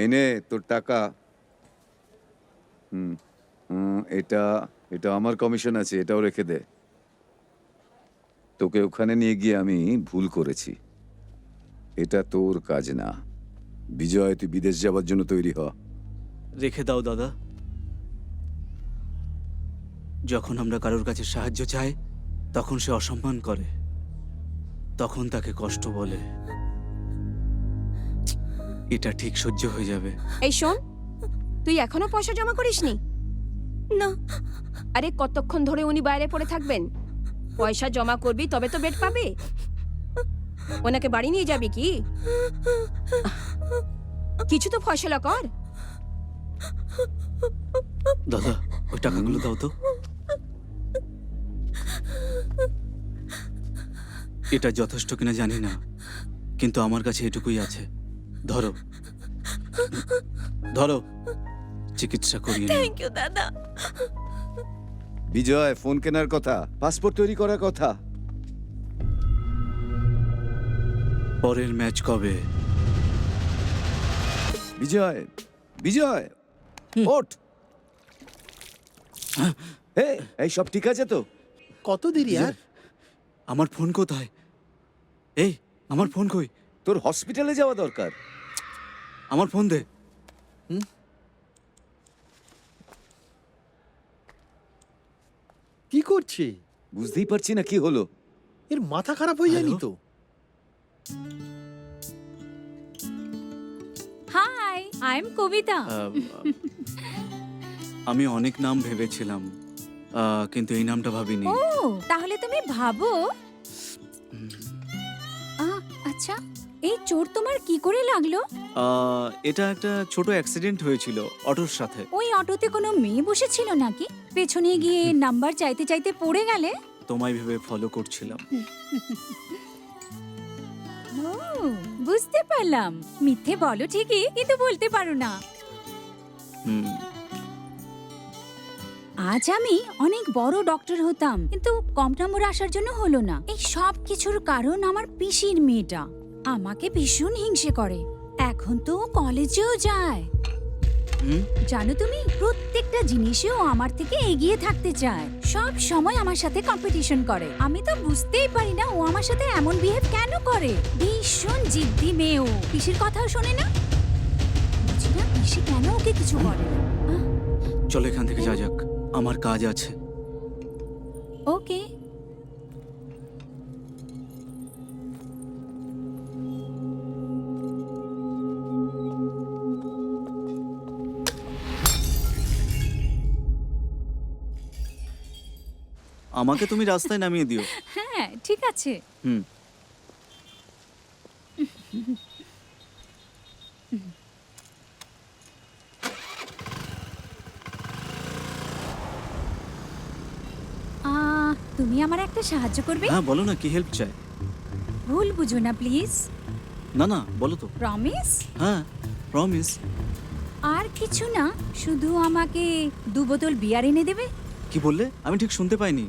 এনে তোর টাকা। এটা এটা আমার কমিশন আছে, এটাও রেখে দে। তোকে ওখানে নিয়ে গিয়ে আমি ভুল করেছি, এটা তোর কাজ না। বিজয়, তুই বিদেশ যাওয়ার জন্য তৈরি হ। রেখে দাও দাদা। যখন আমরা কারোর কাছে সাহায্য চাই তখন সে অসম্মান করে, তখন তাকে কষ্ট বলে। এটা ঠিক সহ্য হয়ে যাবে। এই শোন, তুই এখনো পয়সা জমা করিসনি? না। আরে কতক্ষণ ধরে উনি বাইরে পড়ে থাকবেন? পয়সা জমা করবি তবে তো বেড পাবে। ওনাকে বাড়ি নিয়ে যাবি কি? কিছু তো ফয়সলা কর। দাদা, ওই টাকাগুলো দাও তো। এটা যথেষ্ট কিনা জানি না, কিন্তু আমার কাছে এটুকুই আছে। ধরো ধরো, চিকিৎসা করিয়ে নিও। থ্যাংক ইউ দাদা। বিজয়, ফোন কেনার কথা, পাসপোর্ট তৈরি করার কথা। পরের ম্যাচ কবে? বিজয়, বিজয়, ওঠ। এই সব ঠিক আছে তো? কত দেরি আর? আমার ফোন কোথায়? এই, আমার ফোন কই? তোর হসপিটালে যাওয়া দরকার। আমার ফোন দে। কি করছে? বুঝতেই পারছি না কি হলো। এর মাথা খারাপ হয়ে যায়নি তো? হাই, আই এম কবিতা। আমি অনেক নাম ভেবেছিলাম, কিন্তু এই নামটা ভাবিনি। ও, তাহলে তুমি ভাবো। আচ্ছা, এই চোট তোমার কি করে লাগলো? এটা একটা ছোট অ্যাক্সিডেন্ট হয়েছিল অটোর সাথে। ওই অটোতে কোনো মেয়ে বসেছিল নাকি? পেছনে গিয়ে নাম্বার চাইতে চাইতে পড়ে গেলে? তোমায় ভেবে ফলো করছিলাম। ও, বুঝতে পারলাম। মিথ্যে বলো ঠিকই, কিন্তু বলতে পারো না। হুম। আজ আমি অনেক বড় ডক্টর হতাম, কিন্তু কম নম্বর আসার জন্য হলো না। এই সব কিছুর কারণ আমার পিসির মেয়েটা আমাকে ভীষণ হিংসে করে। এখন তো ও কলেজেও যায়। জানো তুমি, প্রত্যেকটা জিনিসেও আমার থেকে এগিয়ে থাকতে চায়। সব সময় আমার সাথে কম্পিটিশন করে। আমি তো বুঝতেই পারি না ও আমার সাথে এমন বিহেভ কেন করে। ভীষণ জিদ্দি মেয়ে ও। পিসির কথাও শোনে না। বুঝি না পিসি কেন ওকে কিছু বলে না। চলো এখান থেকে যা যাক, আমার কাজ আছে। ওকে। আমাকে তুমি রাস্তায় নামিয়ে দিও। হ্যাঁ, ঠিক আছে। হুম। তুমি আমার একটা সাহায্য করবে? হ্যাঁ, বলো না, কি হেল্প চাই? ভুল বুঝো না প্লিজ। না না, বলো তো। প্রমিস? হ্যাঁ, প্রমিস। আর কিছু না, শুধু আমাকে 2 বোতল বিয়ার এনে দেবে। কি বললে? আমি ঠিক শুনতে পাইনি।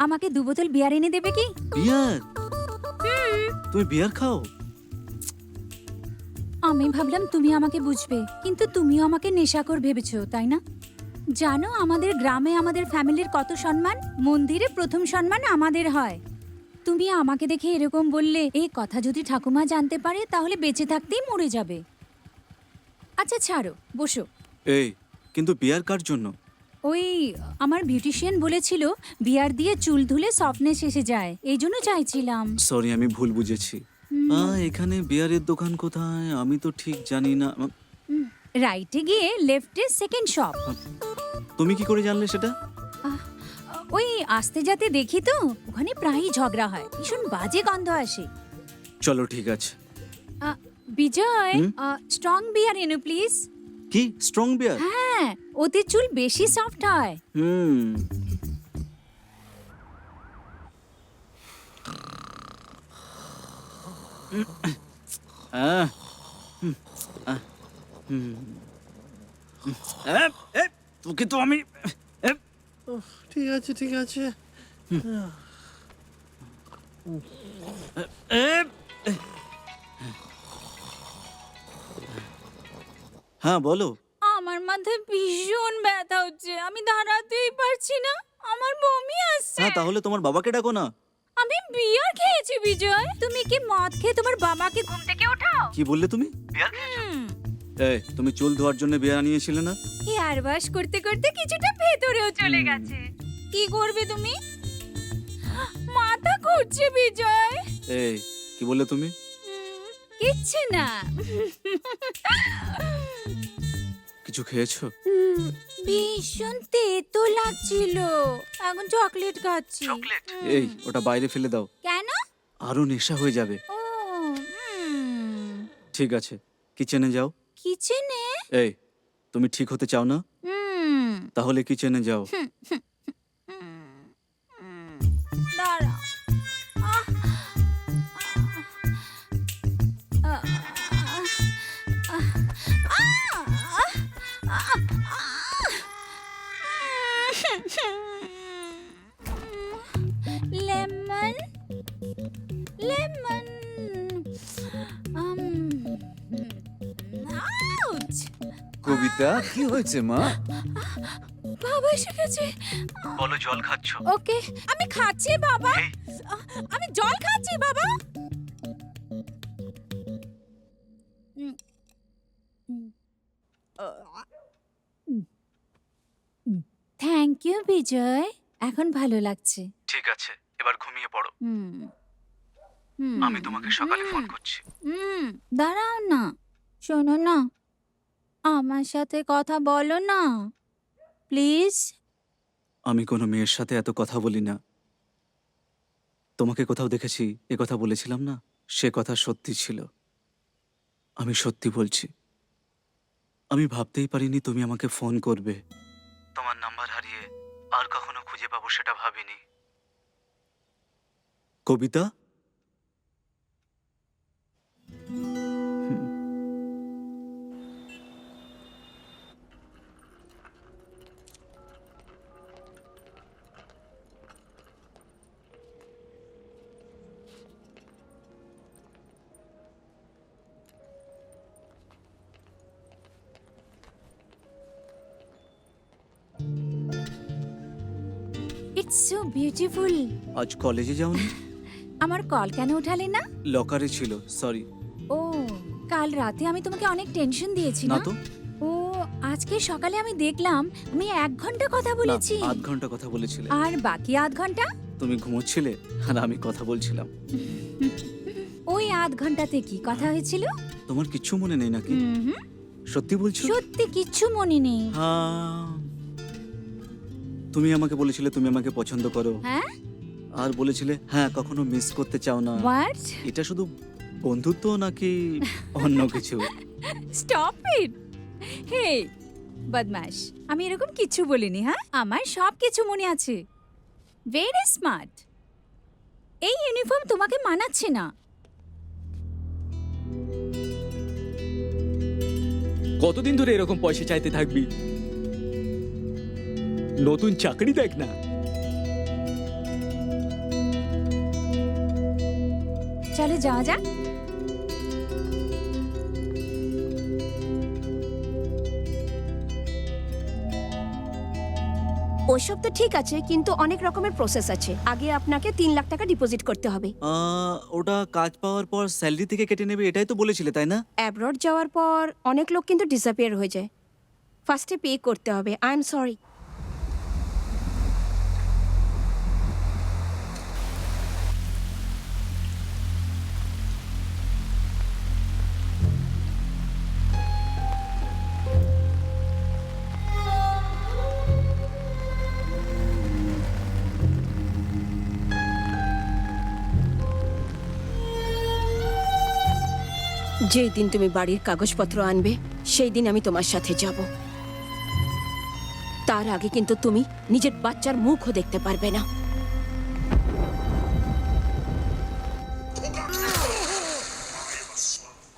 আমাকে 2 বোতল বিয়ার এনে দেবে কি? বিয়ার? তুমি বিয়ার খাও? আমি ভাবলাম তুমি আমাকে বুঝবে, কিন্তু তুমিও আমাকে নেশাখোর ভেবেছো, তাই না? জানো আমাদের গ্রামে আমাদের ফ্যামিলির কত সম্মান? মন্দিরে প্রথম সম্মান আমাদের হয়। তুমি আমাকে দেখে এরকম বললে, এই কথা যদি ঠাকুমা জানতে পারে তাহলে বেঁচে থাকতেই মরে যাবে। আচ্ছা ছাড়ো, বসো। এই, কিন্তু বিয়ার কার জন্য? ওই আমার বিউটিশিয়ান বলেছিল বিয়ার দিয়ে চুল ধুলে সফটনেস এসে যায়, এই জন্য চাইছিলাম। সরি, আমি ভুল বুঝেছি। এখানে বিয়ারের দোকান কোথায় আমি তো ঠিক জানি না। রাইটে গিয়ে লেফটে সেকেন্ড শপ। তুমি কি করে জানলে সেটা? ওই আসতে যাতে দেখি তো, ওখানে প্রায়ই ঝগড়া হয়, ভীষণ বাজে গন্ধ আসে। চলো ঠিক আছে। বিজয়, স্ট্রং বিয়ার এনো প্লিজ। কি স্ট্রং বিয়ার? হ্যাঁ, ওতে চুল বেশি সফট হয়। তোকে তো আমি। ঠিক আছে, ঠিক আছে। হ্যাঁ বলো। আমার মাথায় ভীষণ ব্যথা হচ্ছে, আমি দাঁড়াতেই পারছি না, আমার বমি আসছে। হ্যাঁ তাহলে তোমার বাবাকে ডাকো না। আমি বিয়ার খেয়েছি বিজয়। তুমি কি মদ খেয়ে তোমার বাবাকে ঘুম থেকে ওঠাও? কি বললে তুমি? এই তুমি চুল ধোয়ার জন্য বিয়ার আনিয়েছিলে না? হেয়ার ওয়াশ করতে করতে কিছুটা ভেতরেও চলে গেছে। কি করবে তুমি? মাথা ঘুরছে বিজয়। এই কি বললে তুমি? কিচ্ছু না। কিছু খেয়েছো? ভীষণ তেতো লাগছিল, এখন চকলেট খাচ্ছি। এই ওটা বাইরে ফেলে দাও, কেন? আরো নেশা হয়ে যাবে। ও ঠিক আছে কিচেনে যাও। কিচেনে? এই তুমি ঠিক হতে চাও না? তাহলে কিচেনে যাও। দাঁড়া। Lemon lemon. আউচ! কবিতা কি হয়েছে মা? বাবা এসে গেছে। বলো জল খাচ্ছো? ওকে, আমি খাচ্ছি বাবা। আমি জল খাচ্ছি বাবা। থ্যাংক ইউ বিজয়, এখন ভালো লাগছে। ঠিক আছে এবার ঘুমিয়ে পড়ো। আমি তোমাকে সকালে ফোন করছি। দাঁড়াও না, শোনো না, আমার সাথে কথা বলো না প্লিজ। আমি কোনো মেয়ের সাথে এত কথা বলি না। তোমাকে কোথাও দেখেছি এ কথা বলেছিলাম না, সে কথা সত্যি ছিল। আমি সত্যি বলছি, আমি ভাবতেই পারিনি তুমি আমাকে ফোন করবে। তোমার নাম্বার হারিয়ে আর কখনো খুঁজে পাবো সেটা ভাবিনি। কবিতা, ইটস সো বিউটিফুল। আজ কলেজে যাওনি? আমার কল কেন উঠালে না? লকারে ছিল, সরি। ও, কাল রাতে আমি তোমাকে অনেক টেনশন দিয়েছি না না? তো। ও, আজকে সকালে আমি দেখলাম আমি 1 ঘন্টা কথা বলেছি। না, 8 ঘন্টা কথা বলেছিলে। আর বাকি 8 ঘন্টা? তুমি ঘুমোচ্ছিলে আর আমি কথা বলছিলাম। ওই 8 ঘন্টাতে কি কথা হয়েছিল? তোমার কিচ্ছু মনে নেই নাকি? হুম, সত্যি বলছো? সত্যি কিচ্ছু মনে নেই। হ্যাঁ, তুমি আমাকে বলেছিলে তুমি আমাকে পছন্দ করো। হ্যাঁ? আর বলেছিলে হ্যাঁ কখনো মিস করতে চাও না। হোয়াট? এটা শুধু বন্ধুত্ব নাকি অন্য কিছু? Stop it. হে বদমাশ, আমি এরকম কিছু বলিনি। হ্যাঁ, আমার সব কিছু মনে আছে। Very smart. এই ইউনিফর্ম তোমাকে মানাচ্ছে না। কতদিন ধরে এরকম পয়সা চাইতে থাকবি? নতুন চাকরি দেখ না। চলো যাওয়া যাক। ওসব তো ঠিক আছে, কিন্তু অনেক রকমের প্রসেস আছে। আগে আপনাকে 3 লাখ টাকা ডিপোজিট করতে হবে। ওটা কাজ পাওয়ার পর স্যালারি থেকে কেটে নেবে, এটাই তো বলেছিলে তাই না? অ্যাব্রড যাওয়ার পর অনেক লোক কিন্তু ডিসঅ্যাপিয়ার হয়ে যায়। ফার্স্টে পে করতে হবে। I am sorry. যেই দিন তুমি বাড়ির কাগজপত্র আনবে সেই দিন আমি তোমার সাথে যাব। তার আগে কিন্তু তুমি নিজের বাচ্চার মুখও দেখতে পারবে না।